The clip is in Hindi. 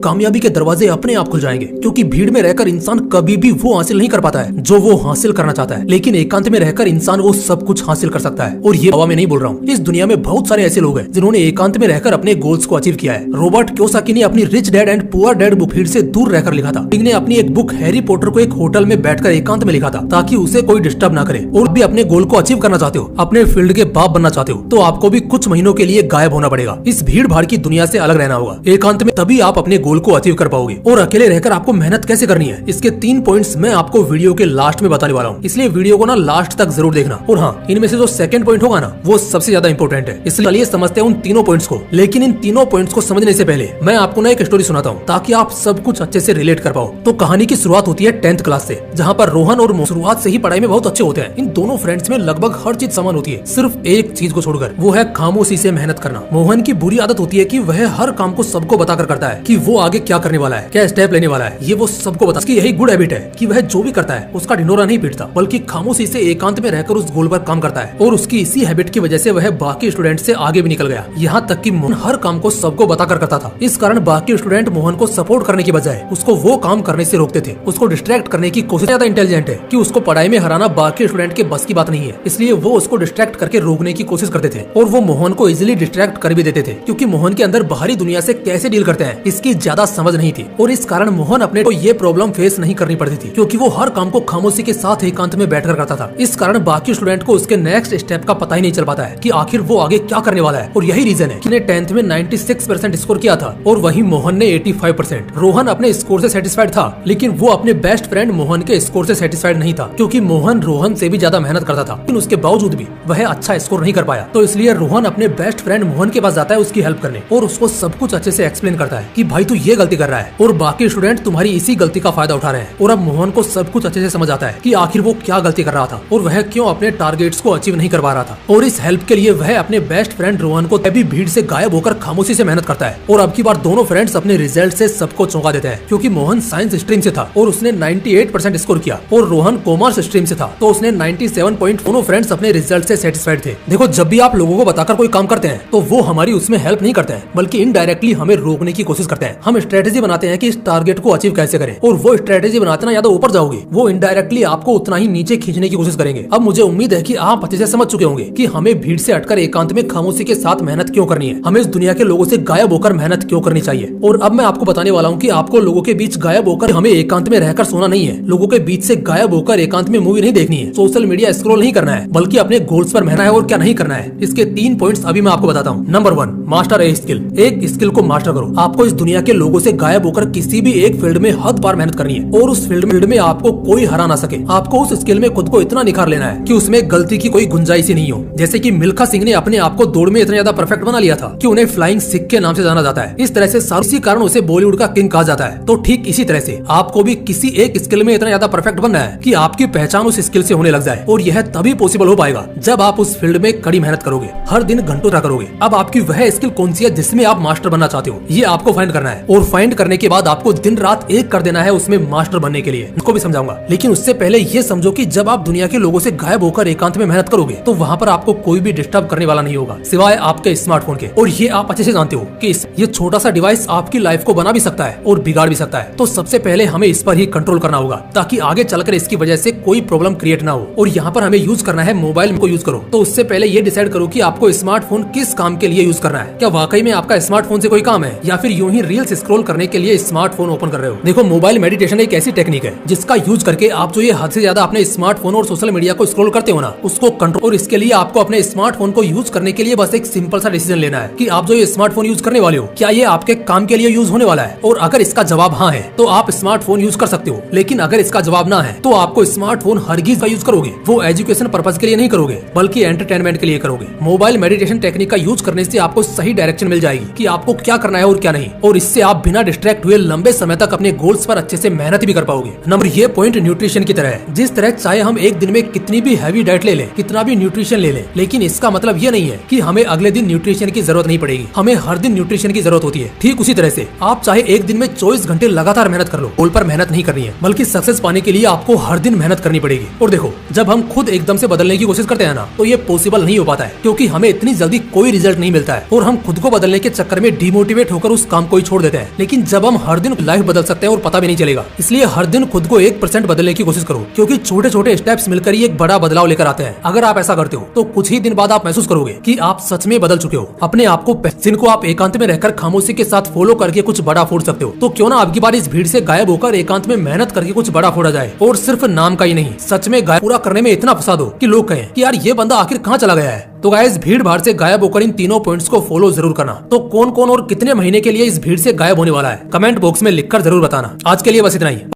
कामयाबी के दरवाजे अपने आप खुल जाएंगे, क्योंकि भीड़ में रहकर इंसान कभी भी वो हासिल नहीं कर पाता है जो वो हासिल करना चाहता है, लेकिन एकांत में रहकर इंसान वो सब कुछ हासिल कर सकता है। और ये हवा में नहीं बोल रहा हूँ, इस दुनिया में बहुत सारे ऐसे लोग हैं जिन्होंने एकांत में रहकर अपने गोल्स को अचीव किया है। रॉबर्ट कियोसाकी ने अपनी rich dad and poor dad book भीड़ से दूर रहकर लिखा था। ने अपनी एक बुक हैरी पॉटर को एक होटल में बैठकर एकांत में लिखा था, ताकि उसे कोई डिस्टर्ब ना करे। और भी अपने गोल को अचीव करना चाहते हो, अपने फील्ड के बाप बनना चाहते हो, तो आपको भी कुछ महीनों के लिए गायब होना पड़ेगा। इस भीड़ भाड़ की दुनिया से अलग रहना होगा। एकांत में तभी आप अपने गोल को अचीव कर पाओगे। और अकेले रहकर आपको मेहनत कैसे करनी है, इसके 3 पॉइंट्स मैं आपको वीडियो के लास्ट में बताने वाला हूँ, इसलिए वीडियो को ना लास्ट तक जरूर देखना। और हाँ, इनमें से जो सेकंड पॉइंट होगा ना, वो सबसे ज्यादा इंपॉर्टेंट है, इसलिए समझते हैं उन तीनों पॉइंट्स को। लेकिन इन तीनों पॉइंट्स को समझने से पहले मैं आपको ना एक स्टोरी सुनाता हूँ, ताकि आप सब कुछ अच्छे से रिलेट कर पाओ। तो कहानी की शुरुआत होती है 10th क्लास से, जहाँ पर रोहन और शुरुआत से ही पढ़ाई में बहुत अच्छे होते हैं। इन दोनों फ्रेंड्स में लगभग हर चीज समान होती है, सिर्फ एक चीज को छोड़कर, वो है खामोशी से मेहनत करना। मोहन की बुरी आदत होती है कि वह हर काम को सबको बताकर करता है कि वो आगे क्या करने वाला है, क्या स्टेप लेने वाला है, ये वो सबको बता। उसकी यही गुड हैबिट है कि वह जो भी करता है उसका ढिंढोरा नहीं पीटता, बल्कि खामोशी से एकांत में रहकर उस गोल पर काम करता है। और उसकी इसी हैबिट की वजह से वह बाकी स्टूडेंट से आगे भी निकल गया। यहाँ तक कि मोहन हर काम को सबको बताकर करता था। इस कारण बाकी स्टूडेंट मोहन को सपोर्ट करने की बजाय उसको वो काम करने से रोकते थे, उसको डिस्ट्रैक्ट करने की कोशिश। ज्यादा इंटेलिजेंट है कि उसको पढ़ाई में हराना बाकी स्टूडेंट के बस की बात नहीं है, इसलिए वो उसको डिस्ट्रैक्ट करके रोकने की कोशिश करते थे। और वो मोहन को इजिली डिस्ट्रैक्ट कर भी देते थे, क्योंकि मोहन के अंदर बाहरी दुनिया से कैसे डील करते हैं इसकी ज्यादा समझ नहीं थी। और इस कारण मोहन अपने को ये प्रॉब्लम फेस नहीं करनी पड़ती थी, क्योंकि वो हर काम को खामोशी के साथ एकांत में बैठकर करता था। इस कारण बाकी स्टूडेंट को उसके नेक्स्ट स्टेप का पता ही नहीं चल पाता है कि आखिर वो आगे क्या करने वाला है। और यही रीजन है कि 10th में 96% स्कोर किया था और वहीं मोहन ने 85%। रोहन अपने स्कोर से सेटिस्फाइड था, लेकिन वो अपने बेस्ट फ्रेंड मोहन के स्कोर से सेटिस्फाइड नहीं था, क्योंकि मोहन रोहन से भी ज्यादा मेहनत करता था, लेकिन उसके बावजूद भी वह अच्छा स्कोर नहीं कर पाया। तो इसलिए रोहन अपने बेस्ट फ्रेंड मोहन के पास जाता है उसकी हेल्प करने, और उसको सब कुछ अच्छे से एक्सप्लेन करता है कि भाई तू ये गलती कर रहा है और बाकी स्टूडेंट तुम्हारी इसी गलती का फायदा उठा रहे हैं। और अब मोहन को सब कुछ अच्छे से समझ आता है कि आखिर वो क्या गलती कर रहा था और वह क्यों अपने टारगेट्स को अचीव नहीं कर पा रहा था। और इस हेल्प के लिए वह अपने बेस्ट फ्रेंड रोहन को तभी भीड़ से गायब होकर खामोशी से मेहनत करता है। और अब की बार दोनों फ्रेंड्स अपने रिजल्ट से सबको चौंका देते हैं, क्योंकि मोहन साइंस स्ट्रीम से था और उसने 98% स्कोर किया, और रोहन कॉमर्स स्ट्रीम से था तो उसने 97 पॉइंट। दोनों फ्रेंड्स अपने रिजल्ट से सेटिस्फाइड थे। देखो, जब भी आप लोगों को बताकर कोई काम करते हैं तो वो हमारी उसमें हेल्प नहीं करते हैं, बल्कि इनडायरेक्टली हमें रोकने की कोशिश करते हैं। हम स्ट्रेटेजी बनाते हैं कि इस टारगेट को अचीव कैसे करें, और वो स्ट्रेटेजी बनाते ना या तो ऊपर जाओगे, वो इनडायरेक्टली आपको उतना ही नीचे खींचने की कोशिश करेंगे। अब मुझे उम्मीद है कि आप अच्छे से समझ चुके होंगे कि हमें भीड़ से हटकर एकांत में खामोशी के साथ मेहनत क्यों करनी है, हमें इस दुनिया के लोगों से गायब होकर मेहनत क्यों करनी चाहिए। और अब मैं आपको बताने वाला हूँ कि आपको लोगों के बीच गायब होकर हमें एकांत में रहकर सोना नहीं है, लोगों के बीच से गायब होकर एकांत में मूवी नहीं देखनी है, सोशल मीडिया स्क्रॉल नहीं करना है, बल्कि अपने गोल्स पर मेहनत है और क्या नहीं करना है। इसके 3 पॉइंट्स अभी मैं आपको बताता हूँ। Number 1, master a skill. एक स्किल को मास्टर करो। आपको इस दुनिया के लोगों से गायब होकर किसी भी एक फील्ड में हद पार मेहनत करनी है, और उस फील्ड में आपको कोई हरा ना सके। आपको उस स्किल में खुद को इतना निखार लेना है कि उसमें गलती की कोई गुंजाइश ही नहीं हो। जैसे कि मिल्खा सिंह ने अपने आप को दौड़ में इतना ज्यादा परफेक्ट बना लिया था कि उन्हें फ्लाइंग सिख के नाम से जाना जाता है। इस तरह से इसी कारण उसे बॉलीवुड का किंग कहा जाता है। तो ठीक इसी तरह से आपको भी किसी एक स्किल में इतना ज्यादा परफेक्ट बनना है कि आपकी पहचान उस स्किल से होने लग जाए। और यह तभी पॉसिबल हो पाएगा जब आप उस फील्ड में कड़ी मेहनत करोगे, हर दिन घंटों तक करोगे। अब आपकी वह स्किल कौन सी है जिसमें आप मास्टर बनना चाहते हो, ये आपको फाइंड करना है। और फाइंड करने के बाद आपको दिन रात एक कर देना है उसमें मास्टर बनने के लिए। इसको भी समझाऊंगा, लेकिन उससे पहले ये समझो कि जब आप दुनिया के लोगों से गायब होकर एकांत में मेहनत करोगे तो वहाँ पर आपको कोई भी डिस्टर्ब करने वाला नहीं होगा, सिवाय आपके स्मार्टफोन के। और ये आप अच्छे से जानते हो कि ये छोटा सा डिवाइस आपकी लाइफ को बना भी सकता है और बिगाड़ भी सकता है। तो सबसे पहले हमें इस पर ही कंट्रोल करना होगा, ताकि आगे चलकर इसकी वजह से कोई प्रॉब्लम क्रिएट ना हो। और यहाँ पर हमें यूज करना है मोबाइल को यूज करो। तो उससे पहले ये डिसाइड करो कि आपको स्मार्टफोन किस काम के लिए यूज करना है। क्या वाकई में आपका स्मार्टफोन से कोई काम है, या फिर यूं ही रील्स स्क्रॉल करने के लिए स्मार्टफोन ओपन कर रहे हो। देखो, मोबाइल मेडिटेशन एक ऐसी टेक्निक है जिसका यूज करके आप जो ये हद से ज्यादा अपने स्मार्टफोन और सोशल मीडिया को स्क्रॉल करते हो ना, उसको कंट्रोल। और इसके लिए आपको अपने स्मार्टफोन को यूज करने के लिए बस एक सिंपल सा डिसीजन लेना है कि आप जो ये स्मार्टफोन यूज करने वाले हो, क्या ये आपके काम के लिए यूज होने वाला है। और अगर इसका जवाब हाँ है तो आप स्मार्टफोन यूज कर सकते हो, लेकिन अगर इसका जवाब ना है तो आपको स्मार्टफोन हरगिज यूज करोगे। वो एजुकेशन पर्पज के लिए नहीं करोगे, बल्कि एंटरटेनमेंट के लिए करोगे। मोबाइल मेडिटेशन टेक्निक का यूज करने से आपको सही डायरेक्शन मिल जाएगी कि आपको क्या करना है और क्या नहीं, और इससे आप बिना डिस्ट्रैक्ट हुए लंबे समय तक अपने गोल्स पर अच्छे से मेहनत भी कर पाओगे। नंबर, ये पॉइंट न्यूट्रिशन की तरह है। जिस तरह चाहे हम एक दिन में कितनी भी हैवी डाइट ले लें, कितना भी न्यूट्रिशन ले लें, लेकिन इसका मतलब ये नहीं है कि हमें अगले दिन न्यूट्रिशन की जरूरत नहीं पड़ेगी। हमें हर दिन न्यूट्रिशन की जरूरत होती है। ठीक उसी तरह से आप चाहे एक दिन में 24 घंटे लगातार मेहनत कर लो, गोल पर मेहनत नहीं करनी है, बल्कि सक्सेस पाने के लिए आपको हर दिन मेहनत करनी पड़ेगी। और देखो, जब हम खुद एकदम से बदलने की कोशिश करते हैं ना, तो ये पॉसिबल नहीं हो पाता है, क्योंकि हमें इतनी जल्दी कोई रिजल्ट नहीं मिलता है और हम खुद को बदलने के चक्कर में डिमोटिवेट होकर उस काम को ही छोड़ देते हैं। देते हैं, लेकिन जब हम हर दिन लाइफ बदल सकते हैं और पता भी नहीं चलेगा। इसलिए हर दिन खुद को 1% बदलने की कोशिश करो, क्योंकि छोटे छोटे स्टेप्स मिलकर ही एक बड़ा बदलाव लेकर आते हैं। अगर आप ऐसा करते हो तो कुछ ही दिन बाद आप महसूस करोगे कि आप सच में बदल चुके हो। अपने आप को, जिनको आप एकांत में रहकर खामोशी के साथ फॉलो करके कुछ बड़ा फोड़ सकते हो, तो क्यों ना आपकी बार इस भीड़ से गायब होकर एकांत में मेहनत करके कुछ बड़ा फोड़ा जाए। और सिर्फ नाम का ही नहीं, सच में गायब पूरा करने में इतना फंसा दो कि लोग कहें कि यार ये बंदा आखिर कहाँ चला गया है। तो गाइस, भीड़ भाड़ से गायब होकर इन तीनों पॉइंट्स को फॉलो जरूर करना। तो कौन कौन और कितने महीने के लिए इस भीड़ से गायब होने वाला है, कमेंट बॉक्स में लिखकर जरूर बताना। आज के लिए बस इतना ही।